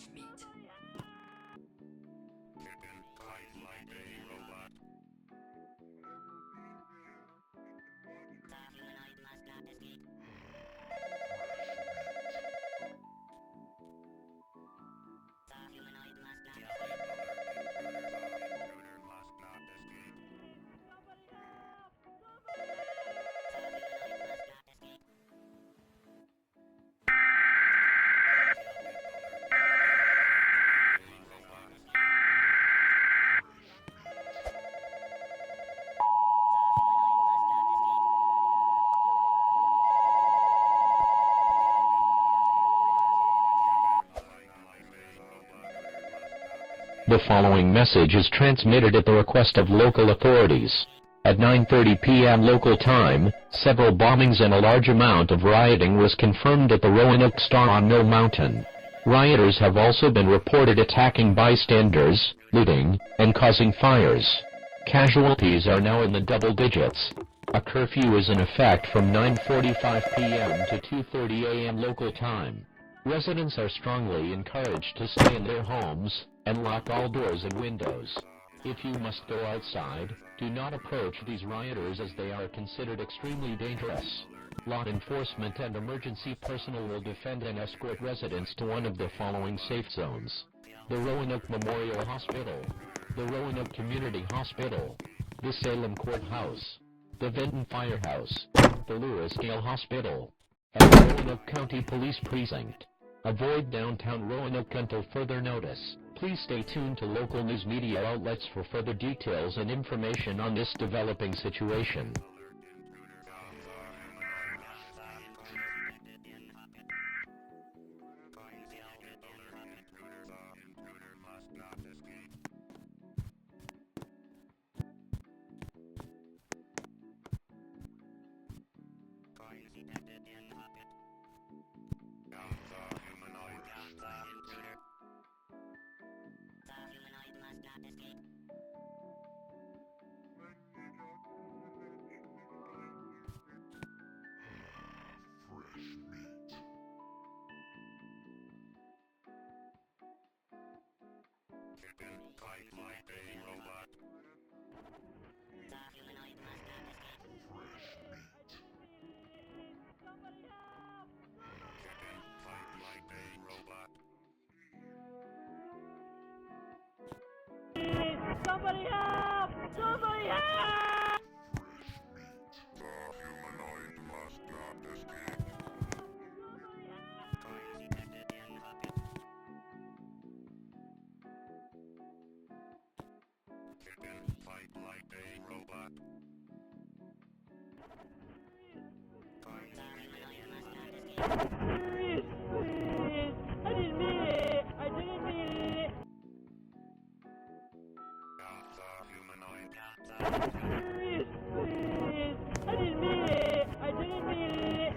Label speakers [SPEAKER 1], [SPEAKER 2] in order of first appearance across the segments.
[SPEAKER 1] fresh meat.
[SPEAKER 2] Chicken fight like a robot.
[SPEAKER 3] The humanoid must not escape. The humanoid must not escape.
[SPEAKER 2] Intruder must not escape.
[SPEAKER 3] The humanoid must not escape. The humanoid must not escape.
[SPEAKER 4] The following message is transmitted at the request of local authorities. At 9:30 p.m. local time, several bombings and a large amount of rioting was confirmed at the Roanoke Star on Mill Mountain. Rioters have also been reported attacking bystanders, looting, and causing fires. Casualties are now in the double digits. A curfew is in effect from 9:45 p.m. to 2:30 a.m. local time. Residents are strongly encouraged to stay in their homes and lock all doors and windows. If you must go outside, do not approach these rioters as they are considered extremely dangerous. Law enforcement and emergency personnel will defend and escort residents to one of the following safe zones: the Roanoke Memorial Hospital, the Roanoke Community Hospital, the Salem Courthouse, the Vinton Firehouse, the Lewis Gale Hospital, and the Roanoke County Police Precinct. Avoid downtown Roanoke until further notice. Please stay tuned to local news media outlets for further details and information on this developing situation.
[SPEAKER 2] Chicken fight like a robot.
[SPEAKER 3] The humanoid must not escape.
[SPEAKER 2] Chicken fight like a robot.
[SPEAKER 5] Somebody help! Somebody help!
[SPEAKER 2] The humanoid must not escape.
[SPEAKER 3] Coins detected in pocket.
[SPEAKER 2] Chicken fight like a robot.
[SPEAKER 3] The humanoid must not escape.
[SPEAKER 5] Please, please! I didn't mean it! I didn't mean it!
[SPEAKER 2] The humanoid.
[SPEAKER 5] Please, please! I didn't mean it! I didn't mean it!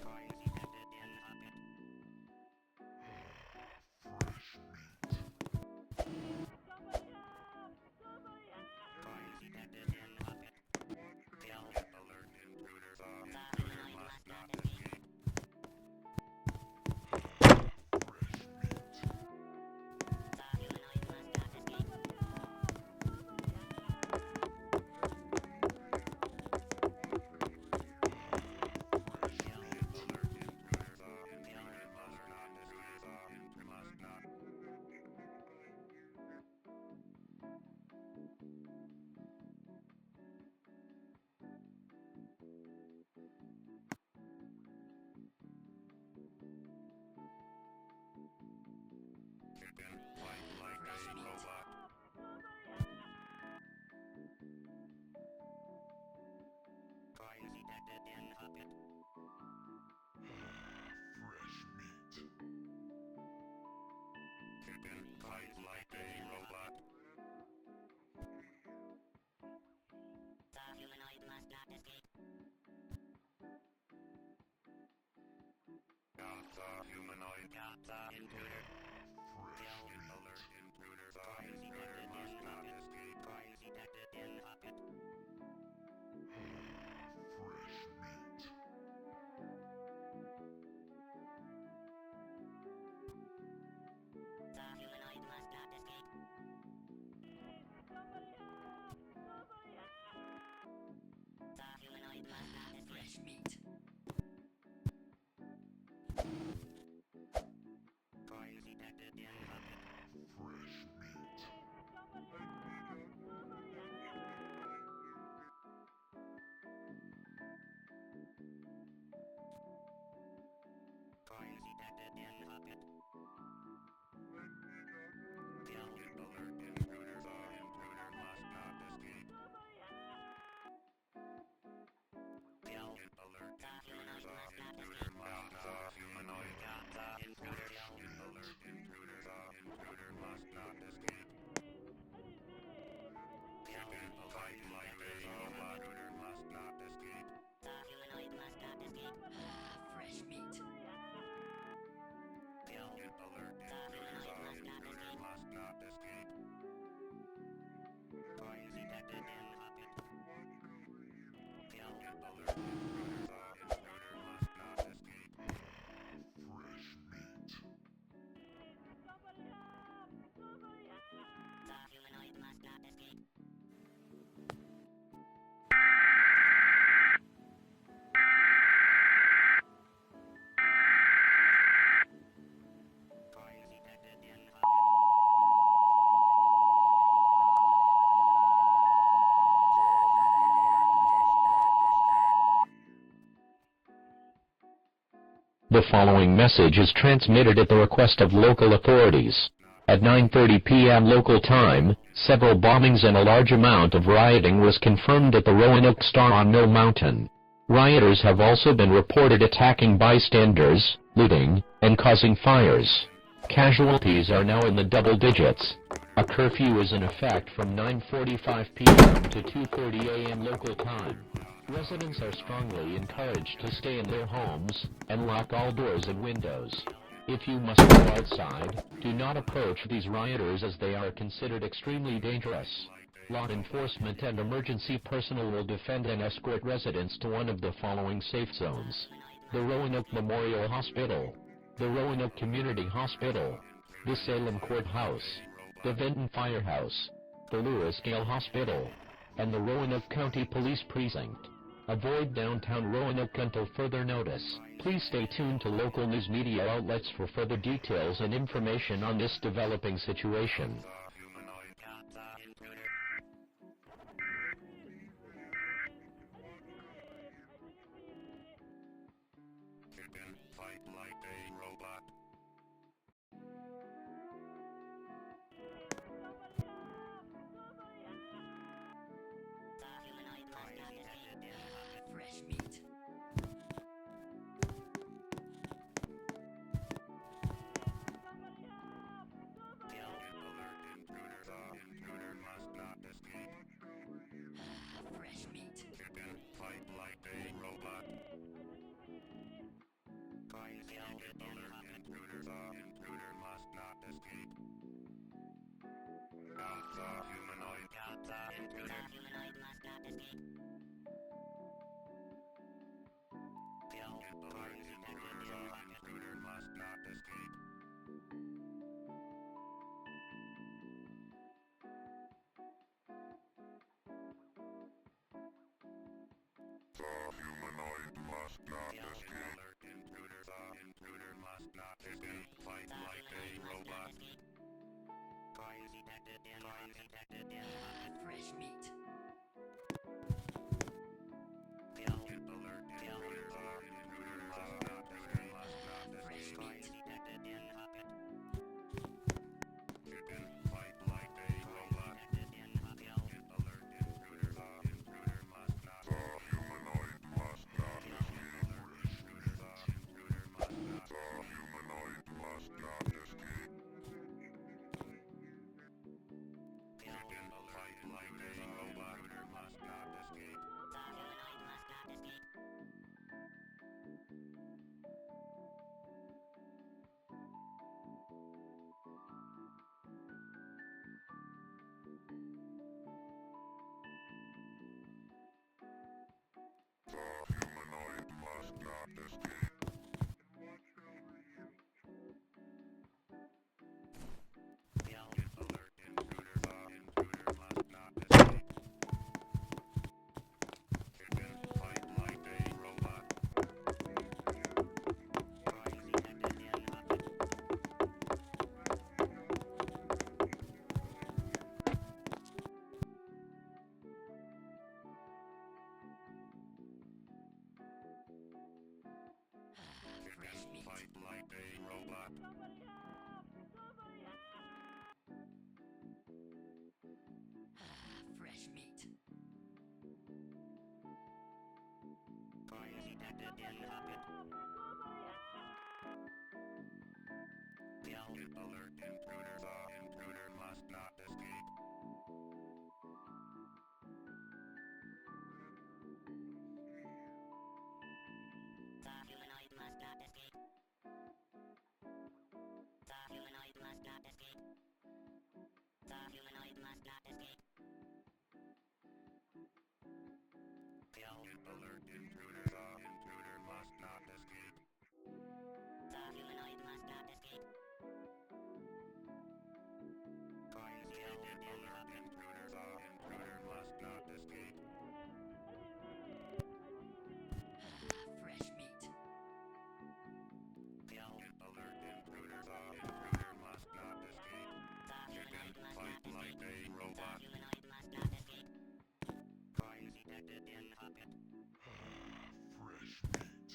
[SPEAKER 3] Coins detected in pocket. Coins detected in pocket.
[SPEAKER 2] Alert intruder. The
[SPEAKER 3] The
[SPEAKER 2] intruder
[SPEAKER 3] humanoid
[SPEAKER 2] must
[SPEAKER 3] must not
[SPEAKER 2] not
[SPEAKER 3] escape.
[SPEAKER 2] escape.
[SPEAKER 3] The humanoid must not escape.
[SPEAKER 2] Alert intruder. The intruder must not escape. The intruder must not. Chicken fight like a robot.
[SPEAKER 3] Coins detected in pocket.
[SPEAKER 2] Chicken fight like a robot.
[SPEAKER 3] The humanoid must not escape.
[SPEAKER 2] The humanoid.
[SPEAKER 3] The intruder.
[SPEAKER 2] Alert intruder. The intruder must not escape.
[SPEAKER 3] Coins detected in pocket.
[SPEAKER 2] Coins detected in bucket. Fresh meat. Coins detected in bucket. Kill alert intruder. Intruder must not escape. Kill alert intruder. Intruder must not humanoid. Intruder alert intruder. Intruder must not escape. Kill fight like a robot. Intruder must not escape.
[SPEAKER 3] The humanoid must not escape. Fresh meat.
[SPEAKER 2] Kill alert intruder. Intruder must not escape. Coins detected in bucket. Kill alert intruder. Intruder must not escape. Fresh meat.
[SPEAKER 3] The humanoid must not escape.
[SPEAKER 2] Coins detected in bucket.
[SPEAKER 4] The following message is transmitted at the request of local authorities. At 9:30 p.m. local time, several bombings and a large amount of rioting was confirmed at the Roanoke Star on Mill Mountain. Rioters have also been reported attacking bystanders, looting, and causing fires. Casualties are now in the double digits. A curfew is in effect from 9:45 p.m. to 2:30 a.m. local time. Residents are strongly encouraged to stay in their homes and lock all doors and windows. If you must go outside, do not approach these rioters as they are considered extremely dangerous. Law enforcement and emergency personnel will defend and escort residents to one of the following safe zones: the Roanoke Memorial Hospital, the Roanoke Community Hospital, the Salem Courthouse, the Vinton Firehouse, the Lewis Gale Hospital, and the Roanoke County Police Precinct. Avoid downtown Roanoke until further notice. Please stay tuned to local news media outlets for further details and information on this developing situation.
[SPEAKER 2] Humanoid intruder. Chicken fight like a robot.
[SPEAKER 3] The humanoid must not escape.
[SPEAKER 2] Fresh meat. Kill alert intruder. Intruder must not escape.
[SPEAKER 3] Fresh meat.
[SPEAKER 2] Chicken fight like a robot. Coins alert intruder. Intruder must not escape. Alpha humanoid. Alpha
[SPEAKER 3] The
[SPEAKER 2] intruder.
[SPEAKER 3] humanoid must not escape.
[SPEAKER 2] Kill alert intruder. Intruder must not escape. The humanoid must not escape. Alert intruder. The intruder must not escape. Fight
[SPEAKER 3] The
[SPEAKER 2] like a
[SPEAKER 3] humanoid must not
[SPEAKER 2] robot.
[SPEAKER 3] escape.
[SPEAKER 2] Coins detected in bucket.
[SPEAKER 3] Fresh meat.
[SPEAKER 2] Kill alert intruder. The intruder must not escape.
[SPEAKER 3] Fresh
[SPEAKER 2] Coins
[SPEAKER 3] meat.
[SPEAKER 2] detected in bucket. Chicken fight like a robot. Kill alert intruder. The intruder must not escape. The humanoid must not escape. The intruder must not. The humanoid must not escape. Chicken fight like a
[SPEAKER 5] Somebody help! Somebody help!
[SPEAKER 1] Fresh meat.
[SPEAKER 3] Fire detected in pocket. Kill.
[SPEAKER 2] Alert intruder. The intruder must not escape.
[SPEAKER 3] The humanoid must not escape. The humanoid must not escape. The humanoid must not escape. Kill.
[SPEAKER 2] Alert intruder. The intruder must not escape.
[SPEAKER 3] The humanoid must not escape. Fire detected in
[SPEAKER 2] Alert
[SPEAKER 3] pocket.
[SPEAKER 2] intruder. The intruder must not escape.
[SPEAKER 1] Fresh meat.
[SPEAKER 3] Kill.
[SPEAKER 2] Alert intruder. The intruder must not escape.
[SPEAKER 3] The
[SPEAKER 2] You can
[SPEAKER 3] humanoid must
[SPEAKER 2] fight
[SPEAKER 3] not
[SPEAKER 2] like
[SPEAKER 3] escape.
[SPEAKER 2] a
[SPEAKER 3] The
[SPEAKER 2] robot.
[SPEAKER 3] humanoid must not escape. Fire detected in pocket.
[SPEAKER 2] Fresh meat.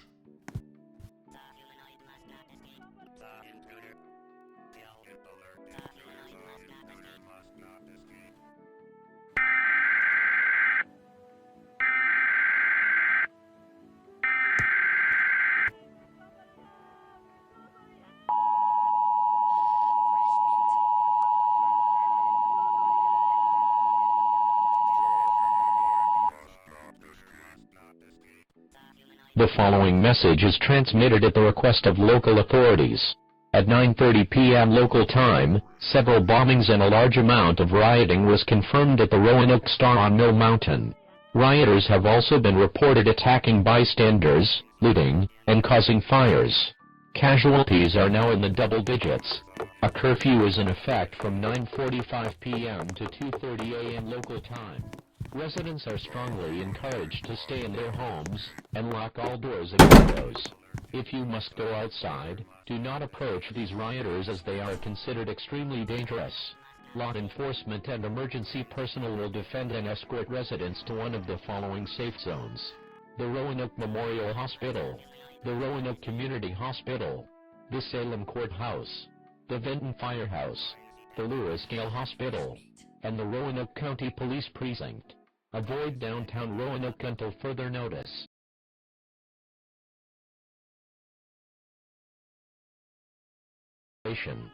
[SPEAKER 3] The humanoid must not escape. The intruder. Kill.
[SPEAKER 2] Alert
[SPEAKER 3] The
[SPEAKER 2] intruder.
[SPEAKER 3] humanoid
[SPEAKER 2] The
[SPEAKER 3] must not
[SPEAKER 2] intruder
[SPEAKER 3] escape.
[SPEAKER 2] must not escape.
[SPEAKER 1] Fresh meat.
[SPEAKER 2] Must not escape.
[SPEAKER 3] The humanoid
[SPEAKER 4] The following message is transmitted at the request of local authorities. At 9:30 p.m. local time, several bombings and a large amount of rioting was confirmed at the Roanoke Star on Mill Mountain. Rioters have also been reported attacking bystanders, looting, and causing fires. Casualties are now in the double digits. A curfew is in effect from 9:45 p.m. to 2:30 a.m. local time. Residents are strongly encouraged to stay in their homes and lock all doors and windows. If you must go outside, do not approach these rioters as they are considered extremely dangerous. Law enforcement and emergency personnel will defend and escort residents to one of the following safe zones: the Roanoke Memorial Hospital, the Roanoke Community Hospital, the Salem Courthouse, the Benton Firehouse, the Lewis Gale Hospital, and the Roanoke County Police Precinct. Avoid downtown Roanoke until further notice. Station.